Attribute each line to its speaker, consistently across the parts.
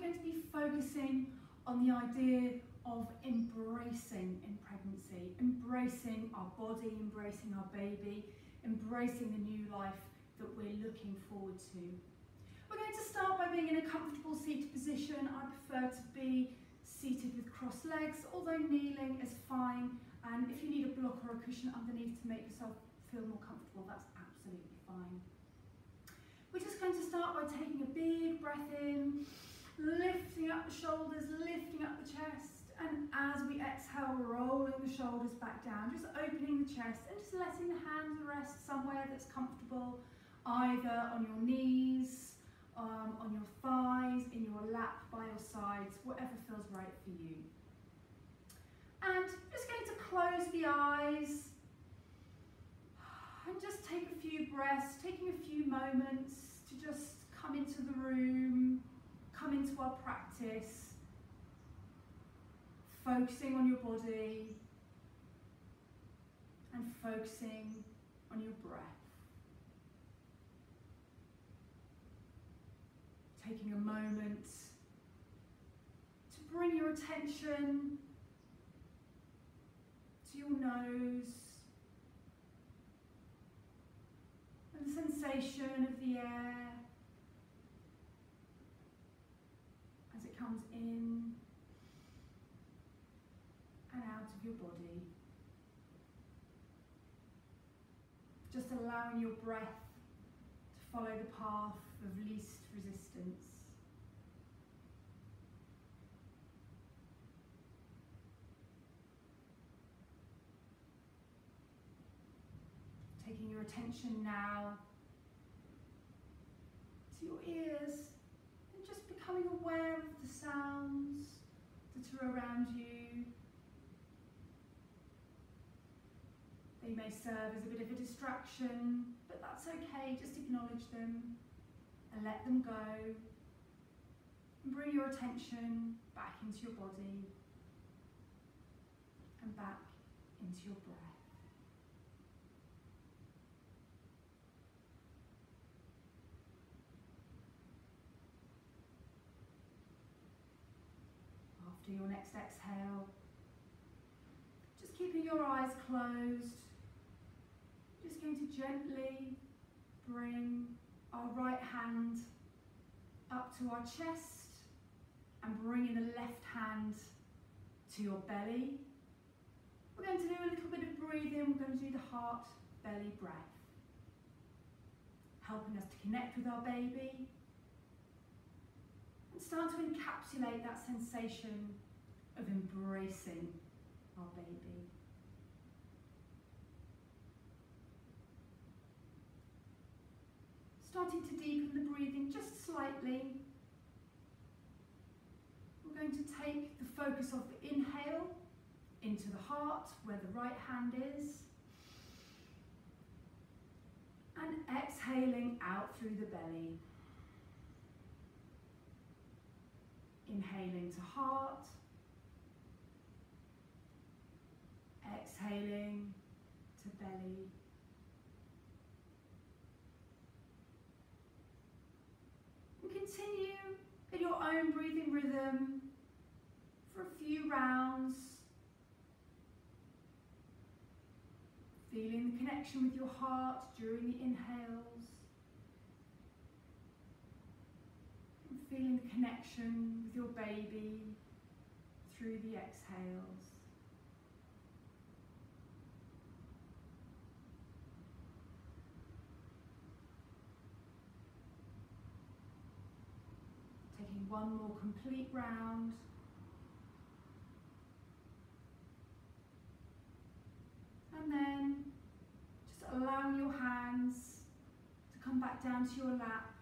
Speaker 1: going to be focusing on the idea of embracing in pregnancy, embracing our body, embracing our baby, embracing the new life that we're looking forward to. We're going to start by being in a comfortable seated position. I prefer to be seated with crossed legs, although kneeling is fine. And if you need a block or a cushion underneath to make yourself feel more comfortable, that's absolutely fine. We're just going to start by taking a big breath in, lifting up the shoulders, lifting up the chest. And as we exhale, rolling the shoulders back down, just opening the chest and just letting the hands rest somewhere that's comfortable, either on your knees, on your thighs, in your lap, by your sides, whatever feels right for you. And just going to close the eyes and just take a few breaths, taking a few moments to just come into the room, come into our practice, focusing on your body and focusing on your breath. Taking a moment to bring your attention to your nose and the sensation of the air as it comes in and out of your body. Just allowing your breath to follow the path of least resistance. Taking your attention now to your ears and just becoming aware of the sounds that are around you. They may serve as a bit of a distraction, but that's okay, just acknowledge them and let them go. And bring your attention back into your body and back into your breath. After your next exhale, just keeping your eyes closed, just going to gently bring our right hand up to our chest and bringing the left hand to your belly. We're going to do a little bit of breathing. We're going to do the heart belly breath, helping us to connect with our baby and start to encapsulate that sensation of embracing our baby. Starting to deepen the breathing just slightly. We're going to take the focus of the inhale into the heart where the right hand is, and exhaling out through the belly. Inhaling to heart, exhaling to belly. And continue in your own breathing rhythm for a few rounds, feeling the connection with your heart during the inhales, and feeling the connection with your baby through the exhales. Taking one more complete round. And then just allowing your hands to come back down to your lap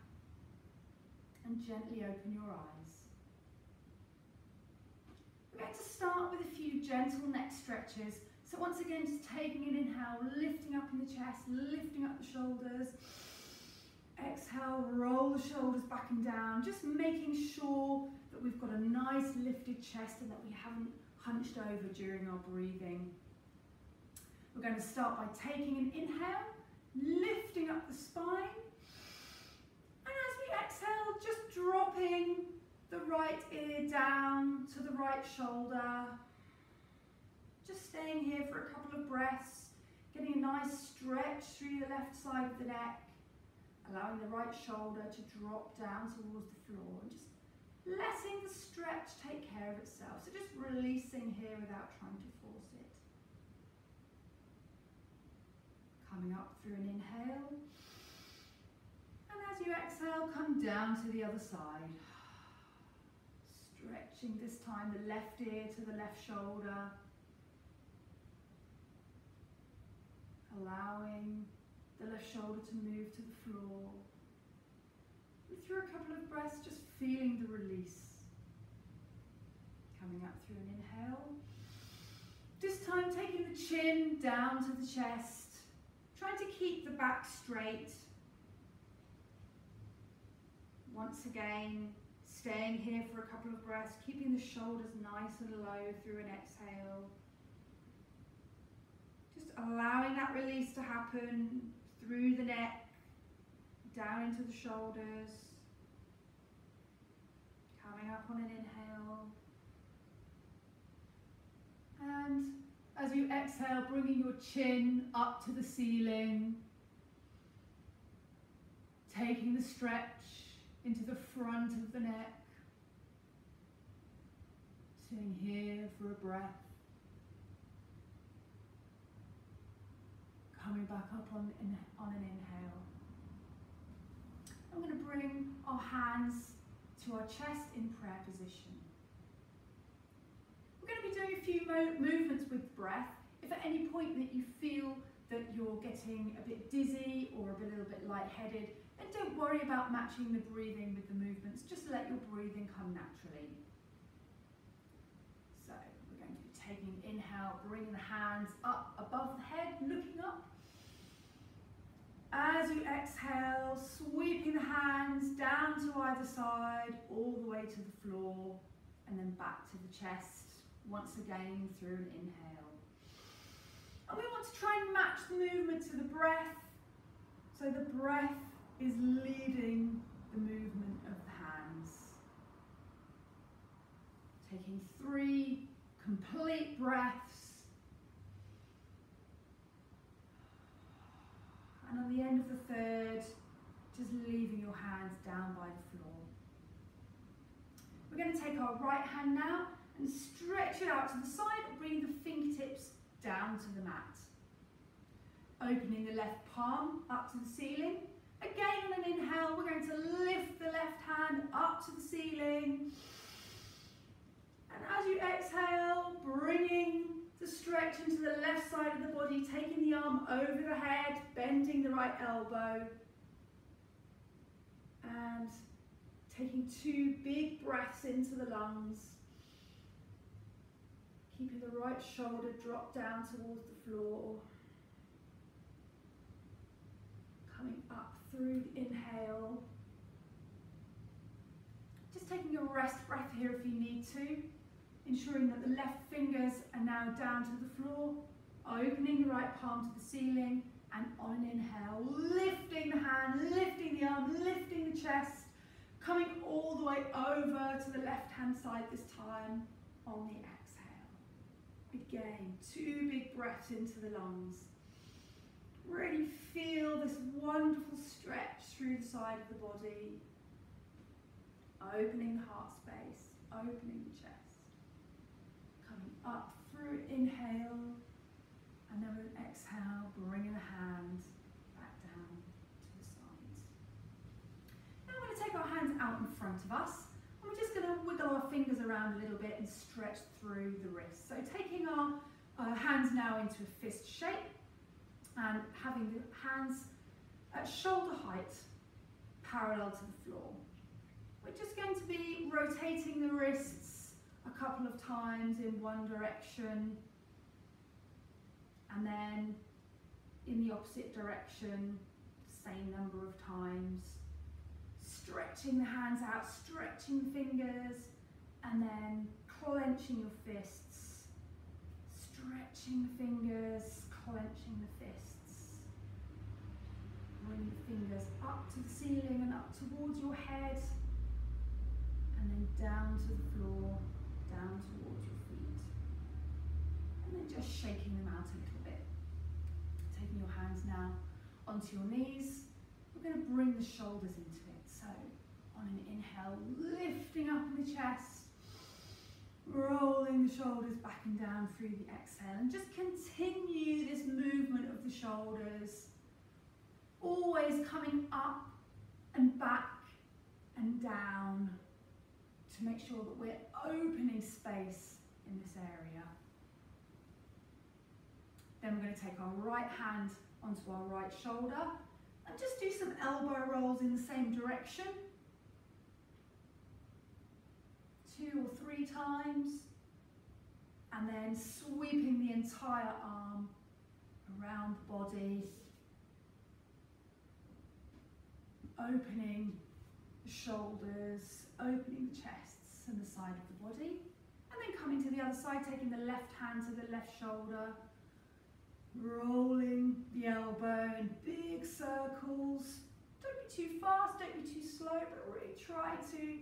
Speaker 1: and gently open your eyes. We're going to start with a few gentle neck stretches. So once again, just taking an inhale, lifting up in the chest, lifting up the shoulders. Exhale, roll the shoulders back and down, just making sure that we've got a nice lifted chest and that we haven't hunched over during our breathing. We're going to start by taking an inhale, lifting up the spine, and as we exhale, just dropping the the right ear down to the right shoulder. Just staying here for a couple of breaths, getting a nice stretch through the left side of the neck, allowing the right shoulder to drop down towards the floor, and just letting the stretch take care of itself. So just releasing here without trying to force it. Coming up through an inhale. And as you exhale, come down to the other side. Stretching this time the left ear to the left shoulder. Allowing the left shoulder to move to the floor. And through a couple of breaths, just feeling the release. Coming up through an inhale. This time taking the chin down to the chest. Trying to keep the back straight. Once again, staying here for a couple of breaths, keeping the shoulders nice and low through an exhale. Just allowing that release to happen through the neck, down into the shoulders. Coming up on an inhale. And as you exhale, bringing your chin up to the ceiling. Taking the stretch into the front of the neck. Sitting here for a breath. Coming back up on an inhale. I'm going to bring our hands to our chest in prayer position. We're going to be doing a few movements with breath. If at any point that you feel that you're getting a bit dizzy or a little bit lightheaded, then don't worry about matching the breathing with the movements. Just let your breathing come naturally. So we're going to be taking inhale, bringing the hands up above the head, looking up. As you exhale, sweeping the hands down to either side, all the way to the floor, and then back to the chest, once again through an inhale. And we want to try and match the movement to the breath, so the breath is leading the movement of the hands. Taking 3 complete breaths. And on the end of the 3rd, just leaving your hands down by the floor. We're going to take our right hand now and stretch it out to the side, bring the fingertips down to the mat. Opening the left palm up to the ceiling. Again on an inhale, we're going to lift the left hand up to the ceiling. And as you exhale, bringing the stretch into the left side of the body, taking the arm over the head, bending the right elbow. And taking 2 big breaths into the lungs. Keeping the right shoulder drop down towards the floor. Coming up through the inhale. Just taking a rest breath here if you need to. Ensuring that the left fingers are now down to the floor. Opening the right palm to the ceiling. And on an inhale, lifting the hand, lifting the arm, lifting the chest. Coming all the way over to the left hand side this time on the exhale. Again, 2 big breaths into the lungs. Really feel this wonderful stretch through the side of the body. Opening the heart space, opening the chest. Coming up through inhale, and then with an exhale, bringing the hands back down to the sides. Now we're going to take our hands out in front of us, and we're just going to wiggle our fingers around a little bit and stretch through the wrists. So taking our hands now into a fist shape, and having the hands at shoulder height, parallel to the floor. We're just going to be rotating the wrists a couple of times in one direction, and then in the opposite direction, same number of times. Stretching the hands out, stretching the fingers, and then clenching your fists. Stretching the fingers, clenching the fists. Bring the fingers up to the ceiling and up towards your head. and then down to the floor, down towards your feet. And then just shaking them out a little bit. Taking your hands now onto your knees. We're going to bring the shoulders into it. So on an inhale, lifting up in the chest, rolling the shoulders back and down through the exhale, and just continue this movement of the shoulders, always coming up and back and down to make sure that we're opening space in this area. Then we're going to take our right hand onto our right shoulder and just do some elbow rolls in the same direction. 2 or 3 times, and then sweeping the entire arm around the body, opening the shoulders, opening the chests and the side of the body, and then coming to the other side, taking the left hand to the left shoulder, rolling the elbow in big circles. Don't be too fast, don't be too slow, but really try to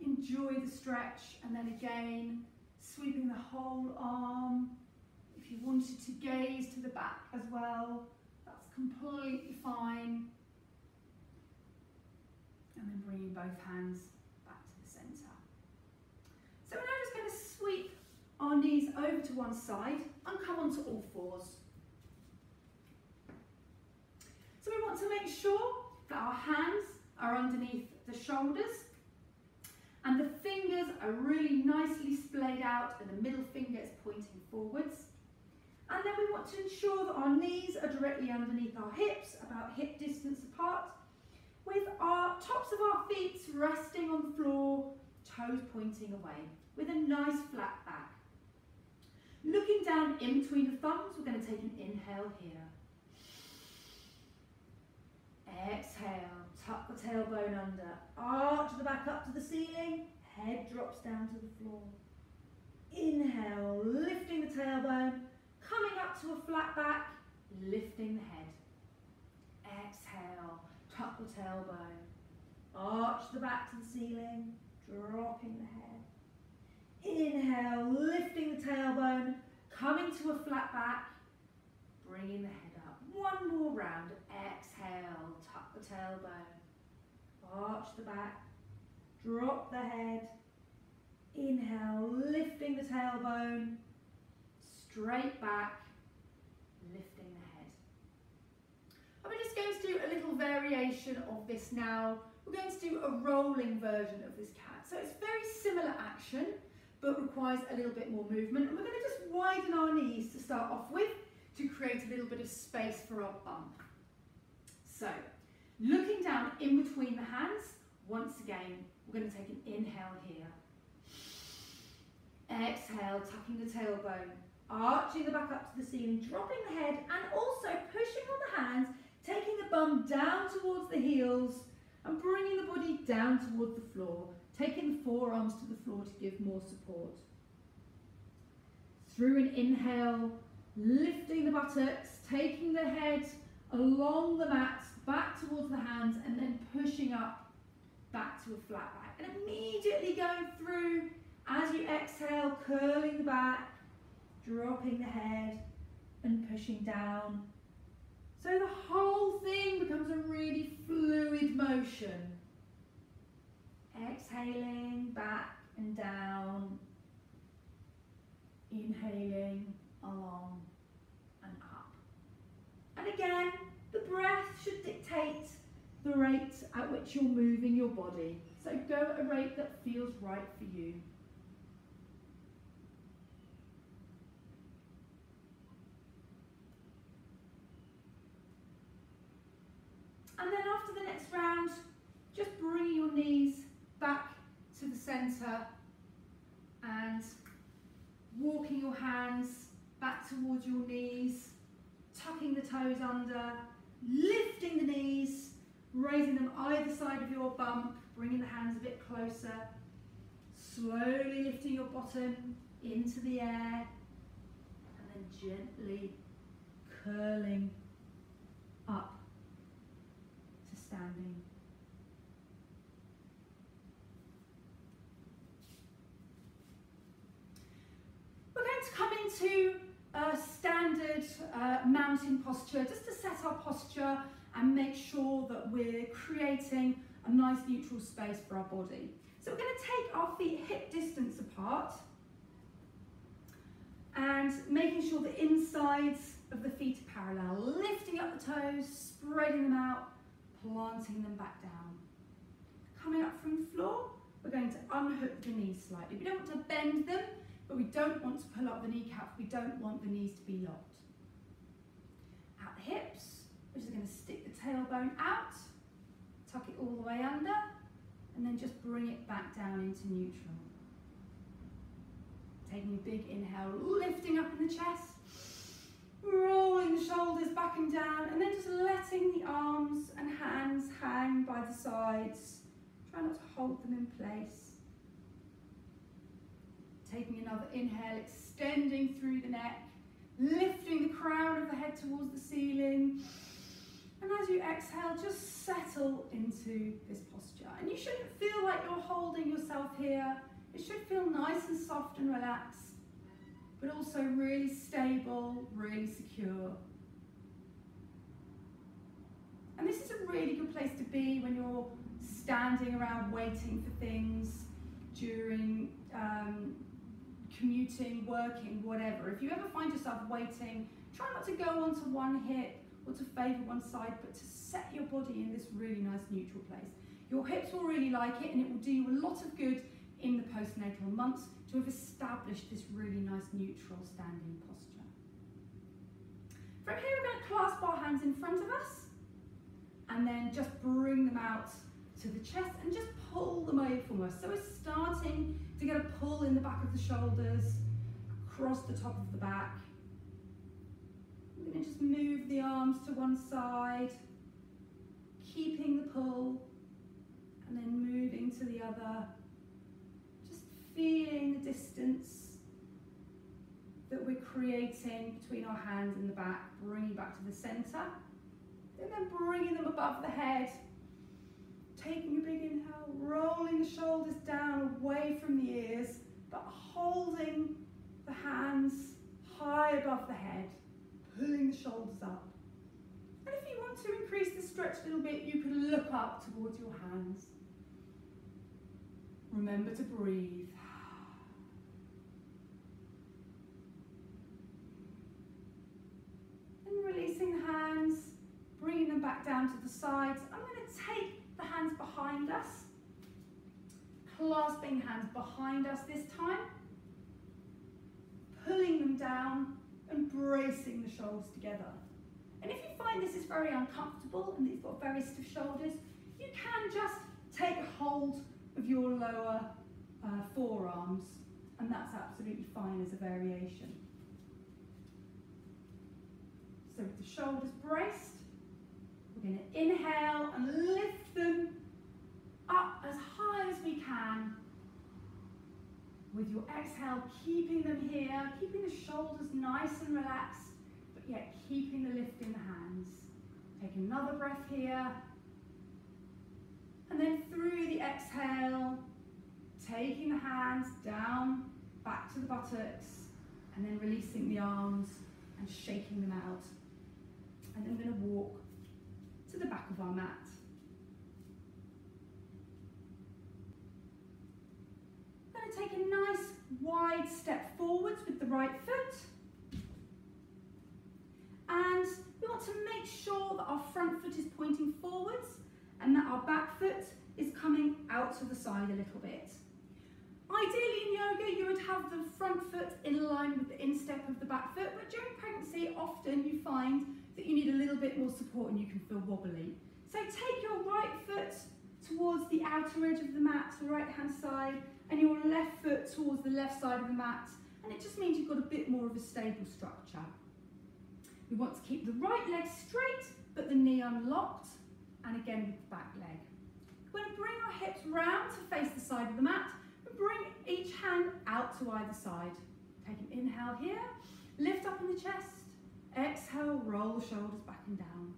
Speaker 1: enjoy the stretch. And then again, sweeping the whole arm. If you wanted to gaze to the back as well, that's completely fine. And then bringing both hands back to the centre. So we're now just going to sweep our knees over to one side and come onto all fours. So we want to make sure that our hands are underneath the shoulders and the fingers are really nicely splayed out and the middle finger is pointing forwards. And then we want to ensure that our knees are directly underneath our hips, about hip distance apart, with our tops of our feet resting on the floor, toes pointing away, with a nice flat back. Looking down in between the thumbs, we're going to take an inhale here. Exhale, tuck the tailbone under, arch the back up to the ceiling, head drops down to the floor. Inhale, lifting the tailbone, coming up to a flat back, lifting the head. Exhale, tuck the tailbone, arch the back to the ceiling, dropping the head. Inhale, lifting the tailbone, coming to a flat back, bringing the head up. One more round. Exhale, tuck the tailbone, arch the back, drop the head. Inhale, lifting the tailbone, straight back, lifting the head. And we're just going to do a little variation of this now. We're going to do a rolling version of this cat. So it's very similar action, but requires a little bit more movement. And we're going to just widen our knees to start off with to create a little bit of space for our bump. So, looking down in between the hands, once again, we're going to take an inhale here. Exhale, tucking the tailbone, arching the back up to the ceiling, dropping the head, and also pushing on the hands, taking the bum down towards the heels, and bringing the body down towards the floor, taking the forearms to the floor to give more support. Through an inhale, lifting the buttocks, taking the head along the mat, back towards the hands, and then pushing up back to a flat back. And immediately going through, as you exhale, curling the back, dropping the head, and pushing down. So the whole thing becomes a really fluid motion. Exhaling, back and down. Inhaling, along and up. And again, the breath should dictate the rate at which you're moving your body. So go at a rate that feels right for you. And then after the next round, just bring your knees back to the centre and walking your hands back towards your knees, tucking the toes under, lifting the knees, raising them either side of your bump, bringing the hands a bit closer, slowly lifting your bottom into the air, and then gently curling up to standing. to a standard mountain posture, just to set our posture and make sure that we're creating a nice neutral space for our body. So we're going to take our feet hip distance apart and making sure the insides of the feet are parallel, lifting up the toes, spreading them out, planting them back down. Coming up from the floor, we're going to unhook the knees slightly. We don't want to bend them, but we don't want to pull up the kneecaps. We don't want the knees to be locked. At the hips, we're just going to stick the tailbone out, tuck it all the way under, and then just bring it back down into neutral. Taking a big inhale, lifting up in the chest, rolling the shoulders back and down, and then just letting the arms and hands hang by the sides. Try not to hold them in place. Taking another inhale, extending through the neck, lifting the crown of the head towards the ceiling. And as you exhale, just settle into this posture. And you shouldn't feel like you're holding yourself here. It should feel nice and soft and relaxed, but also really stable, really secure. And this is a really good place to be when you're standing around waiting for things during commuting, working, whatever. If you ever find yourself waiting, try not to go onto one hip or to favour one side, but to set your body in this really nice neutral place. Your hips will really like it, and it will do you a lot of good in the postnatal months to have established this really nice neutral standing posture. From here, we're going to clasp our hands in front of us and then just bring them out to the chest and just pull them away from us. So we're starting to get a pull in the back of the shoulders, across the top of the back. We're going to just move the arms to one side, keeping the pull, and then moving to the other. Just feeling the distance that we're creating between our hands and the back, bringing back to the centre, and then bringing them above the head. Taking a big inhale, rolling the shoulders down away from the ears, but holding the hands high above the head, pulling the shoulders up. And if you want to increase the stretch a little bit, you can look up towards your hands. Remember to breathe. And releasing the hands, bringing them back down to the sides. I'm going to take the hands behind us, clasping hands behind us this time, pulling them down and bracing the shoulders together. And if you find this is very uncomfortable and that you've got very stiff shoulders, you can just take hold of your lower forearms, and that's absolutely fine as a variation. So with the shoulders braced, we're going to inhale and lift them up as high as we can. With your exhale, keeping them here, keeping the shoulders nice and relaxed, but yet keeping the lift in the hands. Take another breath here. And then through the exhale, taking the hands down, back to the buttocks, and then releasing the arms and shaking them out. And then we're going to walk to the back of our mat. I'm going to take a nice wide step forwards with the right foot. And we want to make sure that our front foot is pointing forwards and that our back foot is coming out to the side a little bit. Ideally in yoga you would have the front foot in line with the instep of the back foot, but during pregnancy often you find that you need a little bit more support and you can feel wobbly. So take your right foot towards the outer edge of the mat, the right hand side, and your left foot towards the left side of the mat, and it just means you've got a bit more of a stable structure. We want to keep the right leg straight but the knee unlocked, and again with the back leg. We're going to bring our hips round to face the side of the mat and bring each hand out to either side. Take an inhale here, lift up in the chest, exhale, roll the shoulders back and down.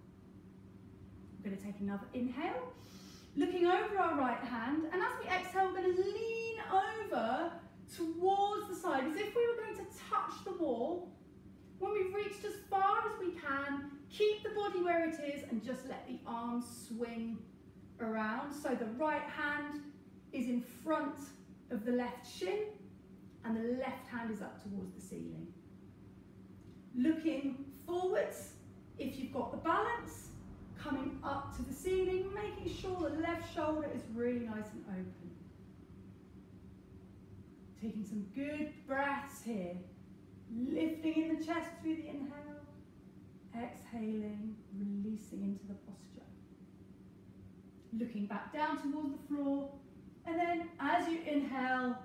Speaker 1: We're going to take another inhale, looking over our right hand, and as we exhale we're going to lean over towards the side, as if we were going to touch the wall. When we've reached as far as we can, keep the body where it is and just let the arms swing around. So the right hand is in front of the left shin and the left hand is up towards the ceiling. Looking forwards, if you've got the balance, coming up to the ceiling, making sure the left shoulder is really nice and open. Taking some good breaths here. Lifting in the chest through the inhale, exhaling, releasing into the posture. Looking back down towards the floor, and then as you inhale,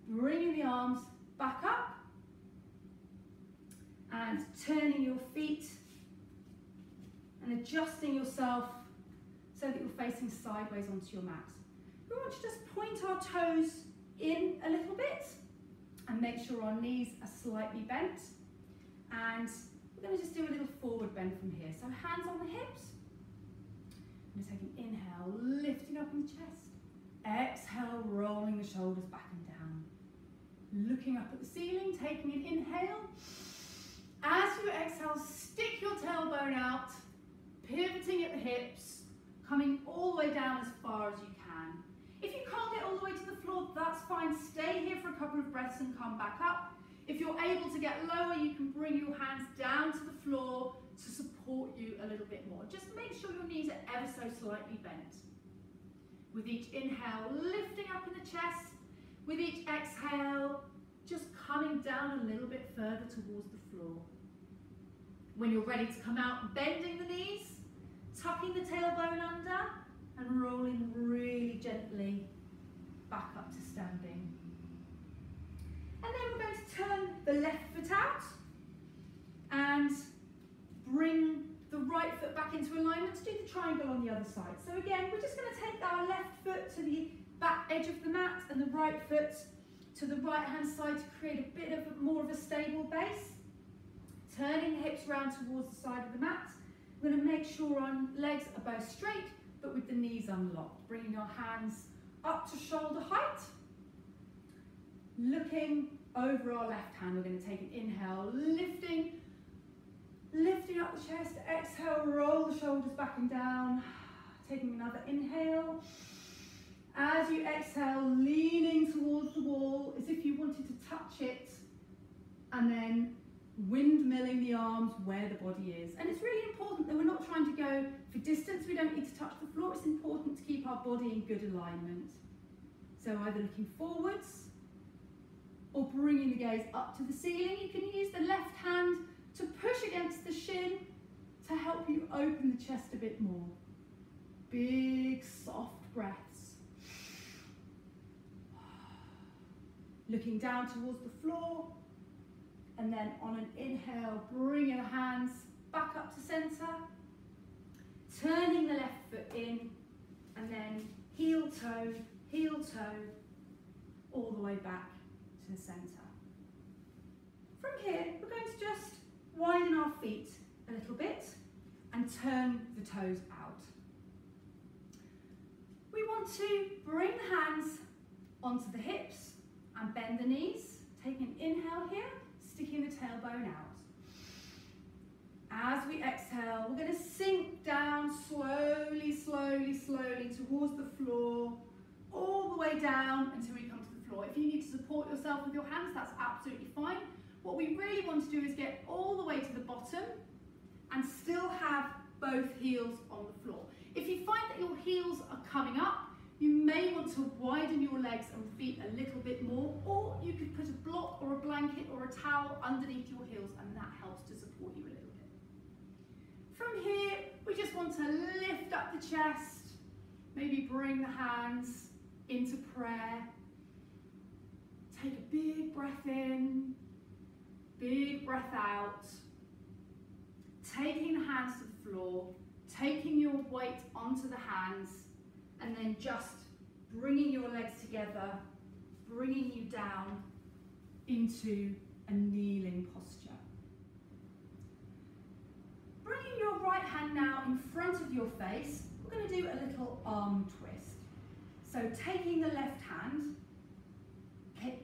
Speaker 1: bringing the arms back up and turning your feet and adjusting yourself so that you're facing sideways onto your mat. We want to just point our toes in a little bit and make sure our knees are slightly bent. And we're going to just do a little forward bend from here. So hands on the hips. I'm going to take an inhale, lifting up in the chest. Exhale, rolling the shoulders back and down. Looking up at the ceiling, taking an inhale. As you exhale, stick your tailbone out, pivoting at the hips, coming all the way down as far as you can. If you can't get all the way to the floor, that's fine. Stay here for a couple of breaths and come back up. If you're able to get lower, you can bring your hands down to the floor to support you a little bit more. Just make sure your knees are ever so slightly bent. With each inhale, lifting up in the chest. With each exhale, just coming down a little bit further towards the floor. When you're ready to come out, bending the knees, tucking the tailbone under, and rolling really gently back up to standing. And then we're going to turn the left foot out and bring the right foot back into alignment to do the triangle on the other side. So again, we're just going to take our left foot to the back edge of the mat and the right foot to the right hand side to create a bit of more of a stable base. Turning the hips round towards the side of the mat. We're going to make sure our legs are both straight, but with the knees unlocked. Bringing our hands up to shoulder height. Looking over our left hand, we're going to take an inhale, lifting up the chest. Exhale, roll the shoulders back and down. Taking another inhale. As you exhale, leaning towards the wall as if you wanted to touch it, and then windmilling the arms where the body is. And it's really important that we're not trying to go for distance. We don't need to touch the floor. It's important to keep our body in good alignment. So either looking forwards or bringing the gaze up to the ceiling. You can use the left hand to push against the shin to help you open the chest a bit more. Big, soft breaths. Looking down towards the floor, and then on an inhale, bring your hands back up to centre, turning the left foot in, and then heel toe, all the way back to the centre. From here, we're going to just widen our feet a little bit and turn the toes out. We want to bring the hands onto the hips and bend the knees. Taking an inhale here, sticking the tailbone out. As we exhale, we're going to sink down slowly towards the floor, all the way down until we come to the floor. If you need to support yourself with your hands, that's absolutely fine. What we really want to do is get all the way to the bottom and still have both heels on the floor. If you find that your heels are coming up, you may want to widen your legs and feet a little bit more, or you could put a block or a blanket or a towel underneath your heels, and that helps to support you a little bit. From here, we just want to lift up the chest, maybe bring the hands into prayer. Take a big breath in, big breath out. Taking the hands to the floor, taking your weight onto the hands, and then just bringing your legs together, bringing you down into a kneeling posture. Bringing your right hand now in front of your face, we're going to do a little arm twist. So taking the left hand,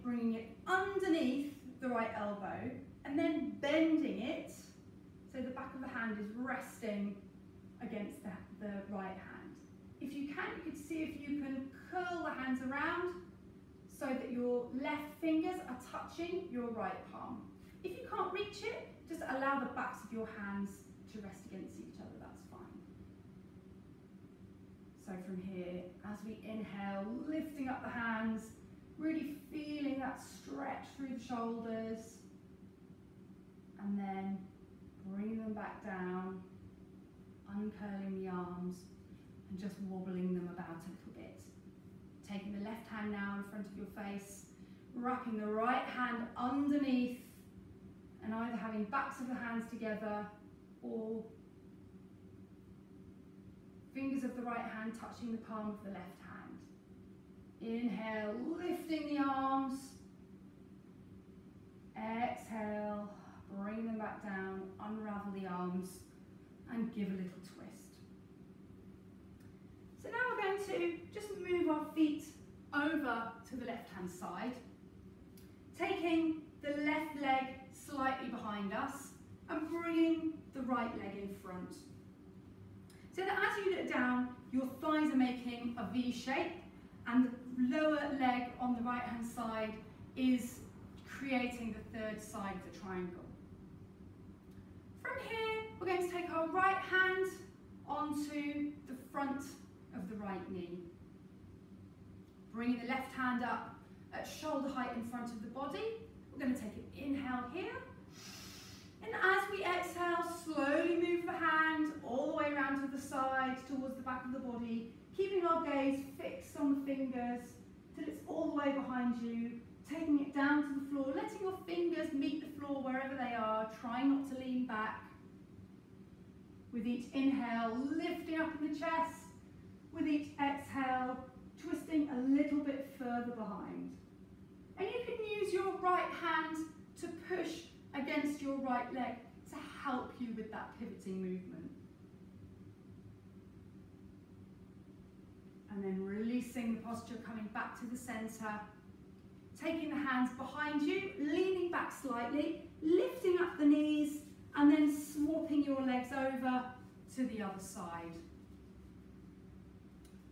Speaker 1: bringing it underneath the right elbow and then bending it so the back of the hand is resting against the right hand. If you can, you could see if you can curl the hands around so that your left fingers are touching your right palm. If you can't reach it, just allow the backs of your hands to rest against each other, that's fine. So from here, as we inhale, lifting up the hands, really feeling that stretch through the shoulders, and then bringing them back down, uncurling the arms, and just wobbling them about a little bit. Taking the left hand now in front of your face, wrapping the right hand underneath, and either having backs of the hands together or fingers of the right hand touching the palm of the left hand. Inhale, lifting the arms. Exhale, bring them back down, unravel the arms, and give a little twist. So now we're going to just move our feet over to the left-hand side, taking the left leg slightly behind us and bringing the right leg in front. So that as you look down, your thighs are making a V shape and the lower leg on the right-hand side is creating the third side of the triangle. From here, we're going to take our right hand onto the front of the right knee. Bringing the left hand up at shoulder height in front of the body. We're going to take an inhale here. And as we exhale, slowly move the hand all the way around to the side, towards the back of the body, keeping our gaze fixed on the fingers till it's all the way behind you, taking it down to the floor, letting your fingers meet the floor wherever they are, trying not to lean back. With each inhale, lifting up in the chest. With each exhale, twisting a little bit further behind. And you can use your right hand to push against your right leg to help you with that pivoting movement. And then releasing the posture, coming back to the center, taking the hands behind you, leaning back slightly, lifting up the knees, and then swapping your legs over to the other side.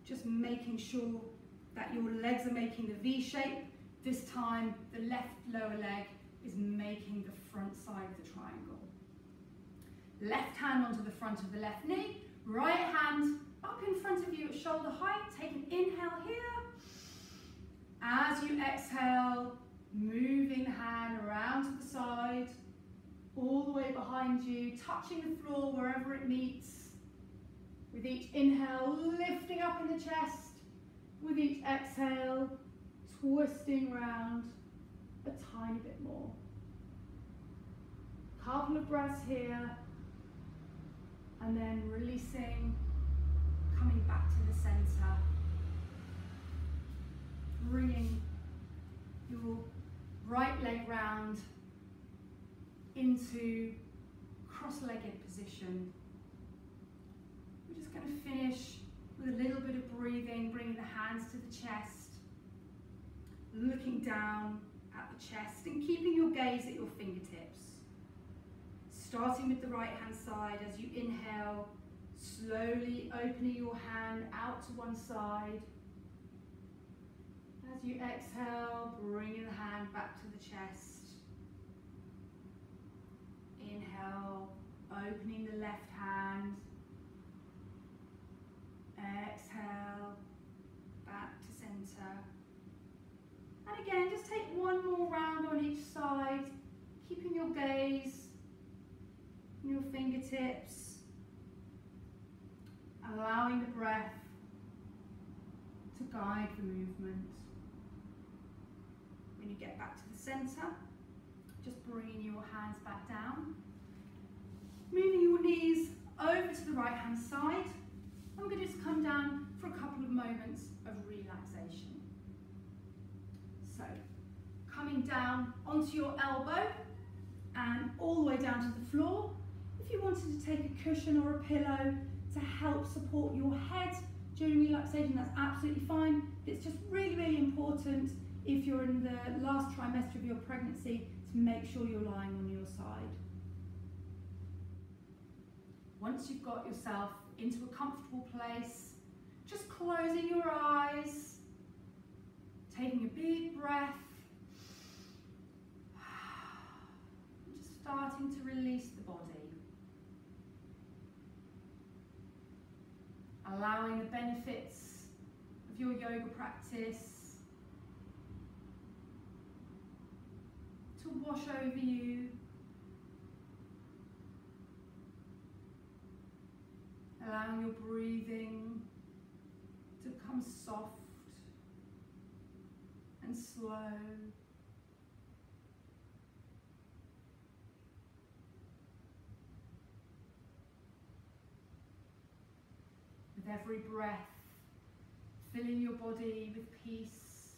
Speaker 1: Just making sure that your legs are making the V shape. This time, the left lower leg is making the front side of the triangle. Left hand onto the front of the left knee, right hand up in front of you at shoulder height. Take an inhale here. As you exhale, moving the hand around to the side, all the way behind you, touching the floor wherever it meets. With each inhale, lifting up in the chest. With each exhale, twisting round a tiny bit more. Couple of breaths here, and then releasing, coming back to the center. Bringing your right leg round into cross-legged position. We're just going to finish with a little bit of breathing, bringing the hands to the chest, looking down at the chest and keeping your gaze at your fingertips. Starting with the right hand side, as you inhale, slowly opening your hand out to one side. As you exhale, bringing the hand back to the chest. Inhale, opening the left hand. Exhale, back to center. And again, just take one more round on each side, keeping your gaze on your fingertips, allowing the breath to guide the movement. When you get back to the center, just bringing your hands back down, moving your knees over to the right hand side. I'm going to just come down for a couple of moments of relaxation. So, coming down onto your elbow and all the way down to the floor. If you wanted to take a cushion or a pillow to help support your head during relaxation, that's absolutely fine. It's just really, really important if you're in the last trimester of your pregnancy, to make sure you're lying on your side. Once you've got yourself into a comfortable place, just closing your eyes, taking a big breath, and just starting to release the body. Allowing the benefits of your yoga practice to wash over you. Allowing your breathing to become soft and slow. With every breath, filling your body with peace.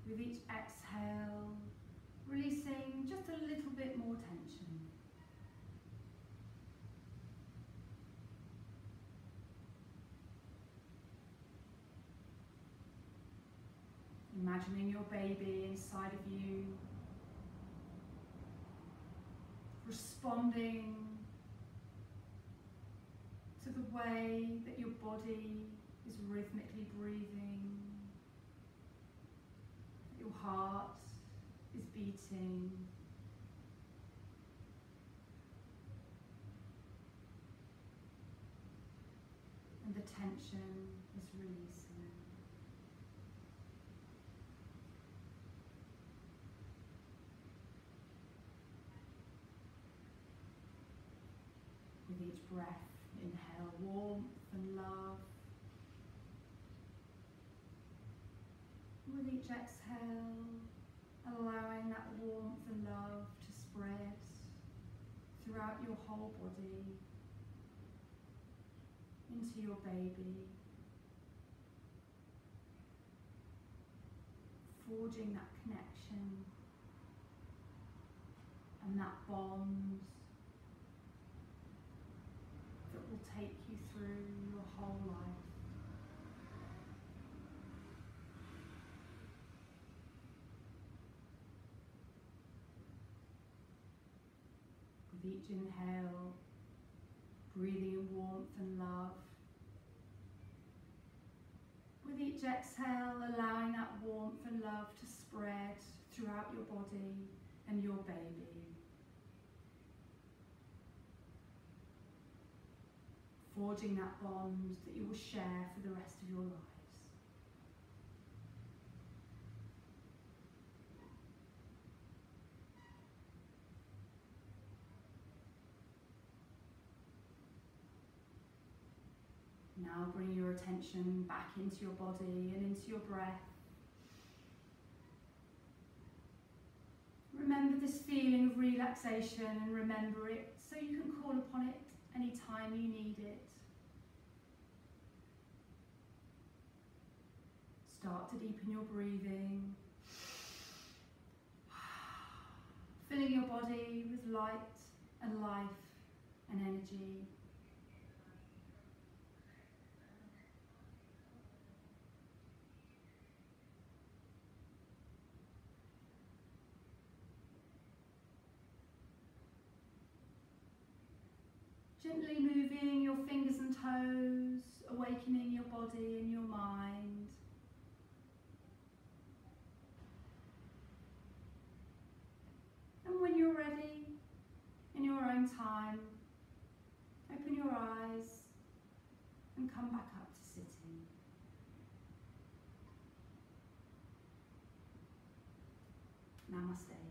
Speaker 1: With each exhale, releasing just a little bit more tension. Imagining your baby inside of you, responding to the way that your body is rhythmically breathing, that your heart is beating, and the tension is releasing. With each breath, inhale warmth and love. With each exhale, allowing that warmth and love to spread throughout your whole body, into your baby, forging that connection and that bond that will take you through your whole life. With each inhale, breathing in warmth and love. With each exhale, allowing that warmth and love to spread throughout your body and your baby. Forging that bond that you will share for the rest of your lives. Now bring your attention back into your body and into your breath. Remember this feeling of relaxation and remember it so you can call upon it anytime you need it. Start to deepen your breathing, filling your body with light and life and energy. Gently moving your fingers and toes, awakening your body and your mind. And when you're ready, in your own time, open your eyes and come back up to sitting. Namaste.